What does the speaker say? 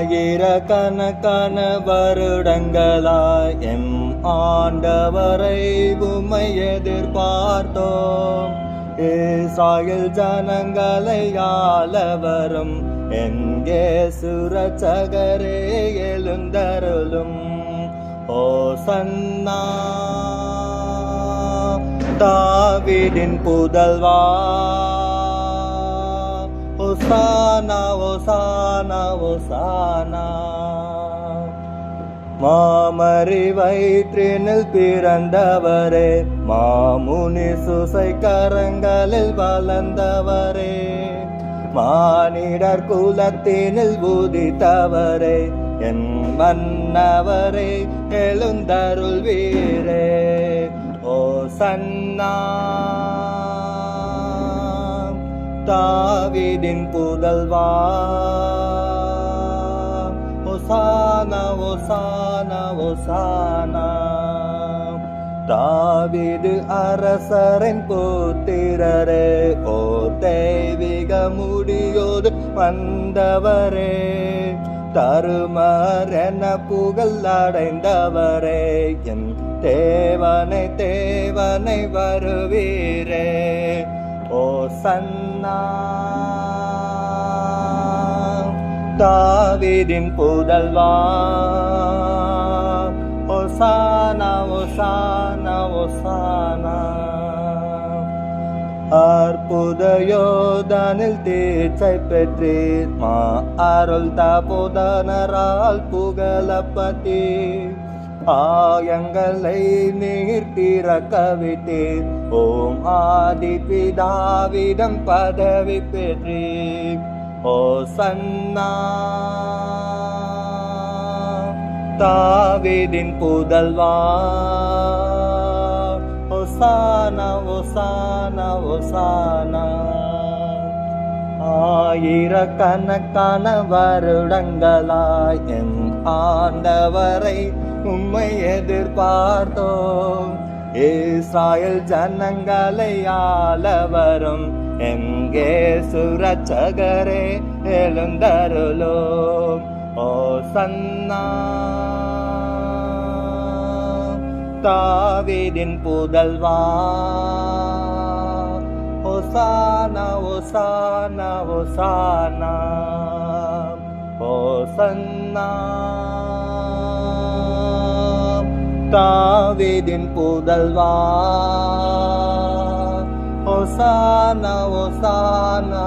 ஆயிரக்கணக்கான வருடங்களாய் எம் ஆண்டவரை உம்மை எதிர்பார்த்தோம். இஸ்ராயேல் ஜனங்களை ஆளவரும் எங்கே சுரட்சகரே எழுந்தருளும். ஓசன்னா தாவீதின் புதல்வா, ஓசானா ஓசானா ஓசானா. மாமரி வயிற்றினில் பிறந்தவரே, மாமுனி சுசை கரங்களில் வளர்ந்தவரே, மானிடர் குலத்தினில் உதித்தவரே, என் மன்னவரே எழுந்தருள் வீரே. ஓசன்னா தாவீதின் புதல்வா, ஓசானா ஓசானா ஓசானா. தாவீது அரசரின் புத்திரரே, ஓ தெய்வீக முடியோடு வந்தவரே, தருமரென புகழ் அடைந்தவரே, என் தேவனை தேவனை வருவீரே. ஓசன்னா தாவீதின் புதல்வா, ஓசானா ஓசானா ஓசானா. அற்புத யோதனில் தீட்சை பெற்றீர், மா அருள் தபோதனரால் புகழப்பட்டீர், ஆயங்களை நீர் திறக்கவிட்டீர், ஓம் ஆதி பிதாவிடம் பதவி பெற்றீர். ஓசன்னா தாவீதின் புதல்வா, ஓசானா ஓசானா ஓசானா. ஆயிரக்கணக்கான வருடங்களாய் என் ஆண்டவரை உம்மை எதிர்பார்த்தோம். இஸ்ராயேல் ஜனங்களை ஆளவரும் எங்கே சுரட்சகரே எழுந்தருளும். ஓசன்னா தாவீதின் புதல்வா, ஓசானா ஓசானா ஓசானா. ஓசன்னா தாவீதின் புதல்வா, ஓசானா ஓசானா